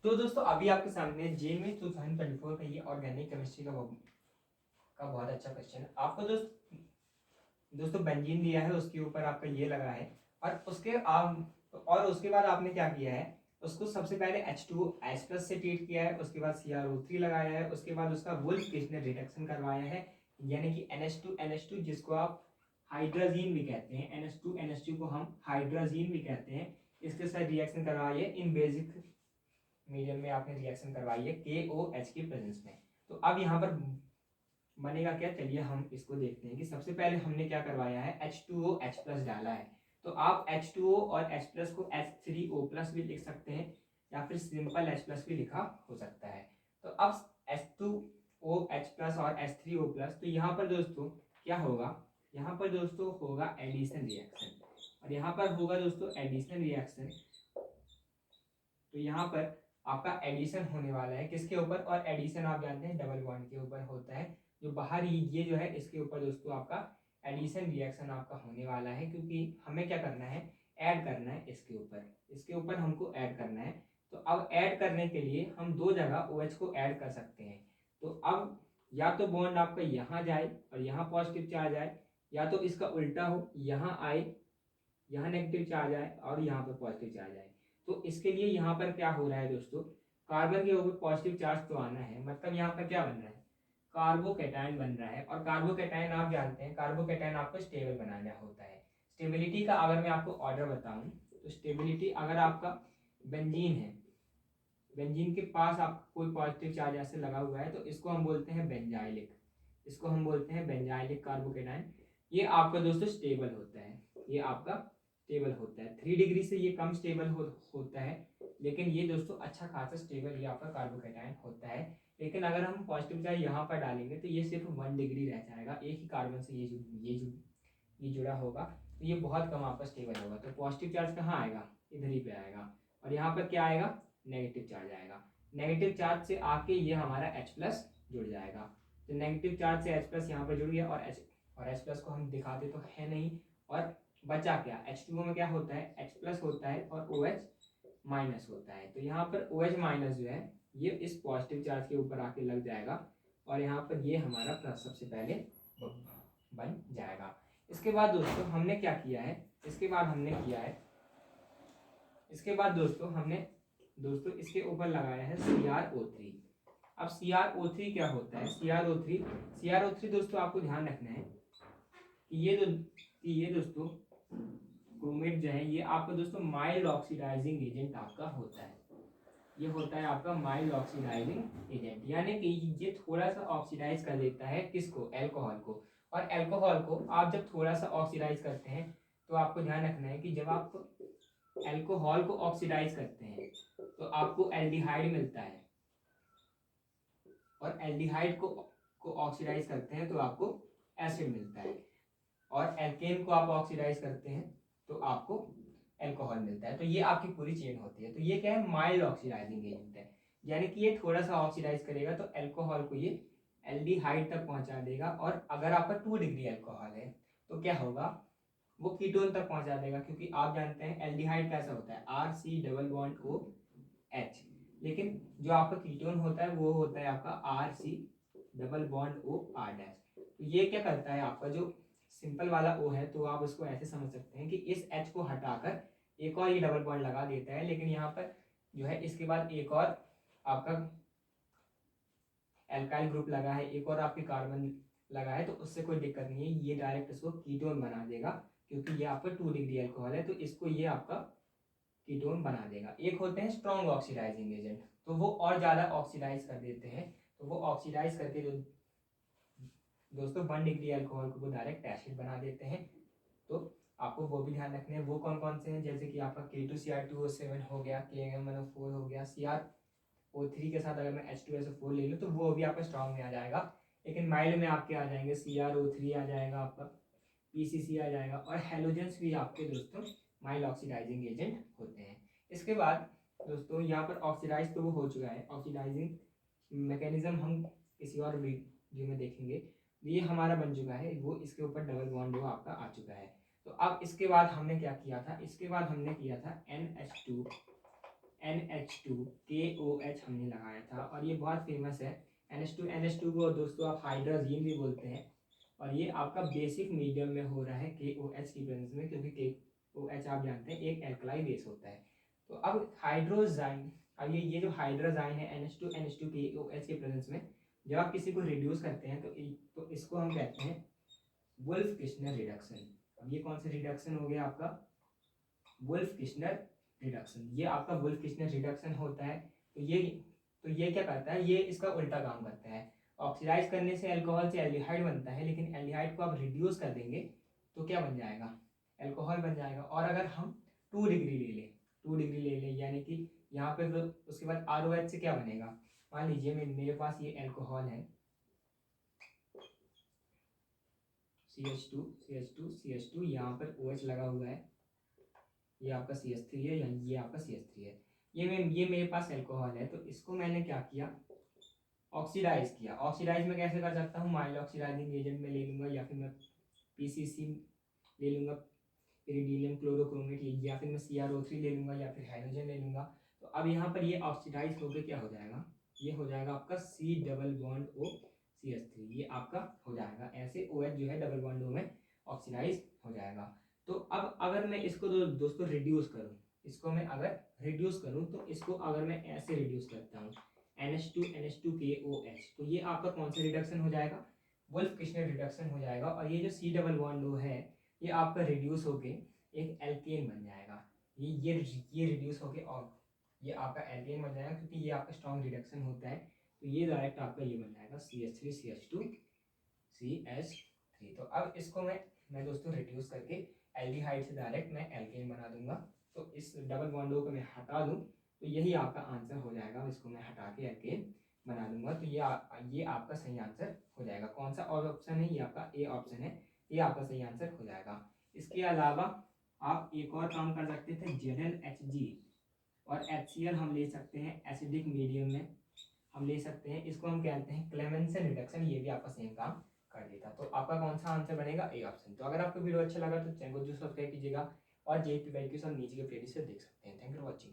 तो दोस्तों अभी आपके सामने जेईई 2024 का ये ऑर्गेनिक केमिस्ट्री का बहुत अच्छा क्वेश्चन है। आपको दोस्तों बेंजीन दिया है, उसके ऊपर आपका ये लगा है और उसके बाद आपने क्या किया है, उसको सबसे पहले H2H+ से ट्रीट किया है, उसके बाद CrO3 लगाया है, उसके बाद उसका वोल्फिकेशनल रिडक्शन करवाया है, यानी कि NH2NH2 जिसको आप हाइड्राजीन भी कहते हैं, NH2NH2 को हम हाइड्राजीन भी कहते हैं, इसके साथ रिएक्शन करवाइए। इन बेसिक मीडियम में आपने रिएक्शन करवाई है KOH के प्रेजेंस में। तो अब यहाँ पर बनेगा क्या, चलिए हम इसको देखते हैं कि सबसे पहले हमने क्या करवाया है, H2OH+ डाला है। तो आप H2O और H+ को H3O+ भी लिख सकते हैं, या फिर सिंपल H+ भी लिखा हो सकता है। तो अब H2OH+ और H3O+, तो यहाँ पर दोस्तों क्या होगा, यहाँ पर दोस्तों होगा एडिशन रिएक्शन, और यहाँ पर होगा दोस्तों एडिशन रिएक्शन। तो यहाँ पर आपका एडिशन होने वाला है किसके ऊपर, और एडिशन आप जानते हैं डबल बॉन्ड के ऊपर होता है, जो बाहर ये जो है इसके ऊपर दोस्तों आपका एडिशन रिएक्शन आपका होने वाला है, क्योंकि हमें क्या करना है, ऐड करना है इसके ऊपर हमको ऐड करना है। तो अब ऐड करने के लिए हम दो जगह OH को ऐड कर सकते हैं। तो अब या तो बॉन्ड आपका यहाँ जाए और यहाँ पॉजिटिव चार्ज आए, या तो इसका उल्टा हो, यहाँ आए, यहाँ नेगेटिव चार्ज आए और यहाँ पर पॉजिटिव चार्ज आए। तो इसके लिए यहाँ पर क्या हो रहा है दोस्तों, कार्बन के ऊपर पॉजिटिव चार्ज तो आना है, मतलब यहाँ पर क्या बन रहा है, कार्बोकैटायन बन रहा है। और कार्बोकैटायन आप जानते हैं, कार्बोकैटायन आपको स्टेबल बनाना होता है। स्टेबिलिटी का अगर मैं आपको ऑर्डर बताऊं, तो स्टेबिलिटी अगर आपका बेंजीन है, बेंजीन के पास आपको कोई पॉजिटिव चार्ज ऐसे लगा हुआ है, तो इसको हम बोलते हैं बेंजाइलिक, इसको हम बोलते हैं बेंजाइलिक कार्बोकैटायन। ये आपका दोस्तों स्टेबल होता है, ये आपका स्टेबल होता है, 3 डिग्री से ये कम स्टेबल होता है, लेकिन ये दोस्तों अच्छा खासा स्टेबल ये आपका कार्बोकैटायन होता है। लेकिन अगर हम पॉजिटिव चार्ज यहाँ पर डालेंगे तो ये सिर्फ 1 डिग्री रह जाएगा, एक ही कार्बन से ये जुड़ा होगा, तो ये बहुत कम आपका स्टेबल होगा। तो पॉजिटिव चार्ज कहाँ आएगा, इधर ही पे आएगा, और यहाँ पर क्या आएगा, नेगेटिव चार्ज आएगा। नेगेटिव चार्ज से आके ये हमारा H+ जुड़ जाएगा। तो नेगेटिव चार्ज से H+ यहाँ पर जुड़ गया, और H+ को हम दिखाते तो है नहीं, और बचा क्या, H2O में क्या होता है, H+ होता है और OH- होता है। तो यहाँ पर OH- जो है ये इस पॉजिटिव चार्ज के ऊपर आके लग जाएगा, और यहाँ पर ये हमारा प्लस सबसे पहले बन जाएगा। इसके बाद दोस्तों हमने क्या किया है, इसके बाद दोस्तों हमने इसके ऊपर लगाया है CrO3। अब CrO3 क्या होता है, CrO3 दोस्तों आपको ध्यान रखना है कि ये दोस्तों क्रोमेट जो है ये आपका दोस्तों माइल्ड ऑक्सीडाइजिंग एजेंट आपका होता है। ये होता है आपका माइल्ड ऑक्सीडाइजिंग एजेंट, यानी कि ये थोड़ा सा ऑक्सीडाइज कर देता है किसको, एल्कोहल को। और एल्कोहल को आप जब थोड़ा सा ऑक्सीडाइज करते हैं, तो आपको ध्यान रखना है कि जब आप एल्कोहल को ऑक्सीडाइज करते हैं तो आपको एल्डिहाइड मिलता है, और एल्डिहाइड को ऑक्सीडाइज करते हैं तो आपको एसिड मिलता है, और एल्केन को आप ऑक्सीडाइज करते हैं तो आपको एल्कोहल मिलता है। तो ये आपकी पूरी चेन होती है। तो ये क्या है, माइल्ड ऑक्सीडाइजिंग एजेंट है, यानी कि ये थोड़ा सा ऑक्सीडाइज करेगा तो एल्कोहल को ये एल्डिहाइड तक पहुंचा देगा, और अगर आपका 2 डिग्री एल्कोहल है तो क्या होगा, वो कीटोन तक पहुंचा देगा, क्योंकि आप जानते हैं एल्डिहाइड कैसा होता है, RC डबल बॉन्ड OH, लेकिन जो आपका कीटोन होता है वो होता है आपका RC double bond OR dash. तो ये क्या करता है, आपका जो सिंपल वाला O है, तो आप उसको ऐसे समझ सकते हैं कि इस H को हटाकर एक और ये डबल बॉन्ड लगा देता है, लेकिन यहाँ पर जो है इसके बाद एक और आपका एल्काइल ग्रुप लगा है, एक और आपके कार्बन लगा है, तो उससे कोई दिक्कत नहीं है, ये डायरेक्ट इसको कीटोन बना देगा, क्योंकि ये आपका 2 डिग्री अल्कोहल है, तो इसको ये आपका कीटोन बना देगा। एक होते हैं स्ट्रॉन्ग ऑक्सीडाइजिंग एजेंट, तो वो और ज़्यादा ऑक्सीडाइज कर देते हैं, तो वो ऑक्सीडाइज करके जो दोस्तों 1 डिग्री अल्कोहल को वो डायरेक्ट एसिड बना देते हैं। तो आपको वो भी ध्यान रखने हैं, वो कौन कौन से हैं, जैसे कि आपका K2Cr2O7 हो गया, KMnO4 हो गया, CrO3 के साथ अगर मैं H2SO4 ले लूँ तो वो भी आपका स्ट्रॉन्ग में आ जाएगा। लेकिन माइल्ड में आपके आ जाएंगे CrO3 आ जाएगा, आपका PCC आ जाएगा, और हेलोजेंस भी आपके दोस्तों माइल्ड ऑक्सीडाइजिंग एजेंट होते हैं। इसके बाद दोस्तों यहाँ पर ऑक्सीडाइज तो वो हो चुका है, ऑक्सीडाइजिंग मैकेनिज्म हम किसी और वीडियो में देखेंगे। ये हमारा बन चुका है, वो इसके ऊपर डबल बॉन्ड वो आपका आ चुका है। तो अब इसके बाद हमने क्या किया था, इसके बाद हमने किया था NH2 KOH हमने लगाया था और ये बहुत फेमस है। NH2 को दोस्तों आप हाइड्रोजीन भी बोलते हैं और ये आपका बेसिक मीडियम में हो रहा है KOH की प्रेजेंस में, क्योंकि KOH आप जानते हैं एक एल्कलाई बेस होता है। तो अब हाइड्रोजाइन, अब ये जो हाइड्रोजाइन है NH2 KOH के प्रेजेंस में जब आप किसी को रिड्यूस करते हैं तो इसको हम कहते हैं वुल्फ किश्नर रिडक्शन। अब ये कौन सा रिडक्शन हो गया आपका? Wolff Kishner reduction. ये आपका वुल्फ किश्नर रिडक्शन होता है। तो ये क्या करता है? ये इसका उल्टा काम करता है। ऑक्सीडाइज करने से अल्कोहल से एल्डिहाइड बनता है, लेकिन एल्डिहाइड को आप रिड्यूस कर देंगे तो क्या बन जाएगा? अल्कोहल बन जाएगा। और अगर हम 2 डिग्री ले लें यानी कि यहाँ पे तो उसके बाद ROH से क्या बनेगा? मान लीजिए मेरे पास ये अल्कोहल है CH2 यहाँ पर OH लगा हुआ है, ये आपका CH3 है, यानी ये आपका CH3 है। ये मेरे पास अल्कोहल है, तो इसको मैंने क्या किया? ऑक्सीडाइज किया। ऑक्सीडाइज में कैसे कर सकता हूँ? माइल्ड ऑक्सीडाइजिंग एजेंट में ले लूँगा, या फिर मैं PCC ले लूँगा, इरिडियम क्लोरोक्रोमेट, या फिर मैं CrO3 ले लूँगा, या फिर हाइड्रोजन ले लूँगा। तो अब यहाँ पर ये ऑक्सीडाइज होकर क्या हो जाएगा? ये हो जाएगा आपका C double bond O CH3, ये आपका हो जाएगा। ऐसे OH जो है डबल बॉन्ड O में ऑक्सीडाइज हो जाएगा। तो अब अगर मैं इसको दोस्तों रिड्यूस करूँ, इसको मैं अगर रिड्यूस करूँ तो इसको अगर मैं ऐसे रिड्यूस करता हूँ NH2 KOH, तो ये आपका कौन सा रिडक्शन हो जाएगा? वुल्फ किश्नर रिडक्शन हो जाएगा। और ये जो C डबल बॉन्ड O है ये आपका रिड्यूस होके एक एल्केन बन जाएगा। ये रिड्यूस होके और ये आपका एल्केन बन जाएगा, क्योंकि ये आपका स्ट्रॉन्ग रिडक्शन होता है। तो ये डायरेक्ट आपका ये बन जाएगा CH3 CH2 CH3। तो अब इसको मैं दोस्तों रिड्यूस करके एल्डिहाइड से डायरेक्ट मैं एल्केन बना दूंगा। तो इस डबल बॉन्ड को मैं हटा दूं तो यही आपका आंसर हो जाएगा। इसको मैं हटा के एल्केन बना दूंगा, तो ये आपका सही आंसर हो जाएगा। कौन सा और ऑप्शन है? ये आपका ए ऑप्शन है, ये आपका सही आंसर हो जाएगा। इसके अलावा आप एक और काम कर सकते थे, ZnHg और HCl हम ले सकते हैं एसिडिक मीडियम में, हम ले सकते हैं। इसको हम कहते हैं क्लेमेंसन रिडक्शन, ये भी आपका सेम काम कर देता। तो आपका कौन सा आंसर बनेगा? A option. तो अगर आपको वीडियो अच्छा लगा तो चैनल को जो सब्सक्राइब कीजिएगा और JP बाई के सब नीचे के प्लेलिस्ट से देख सकते हैं। Thank you for watching.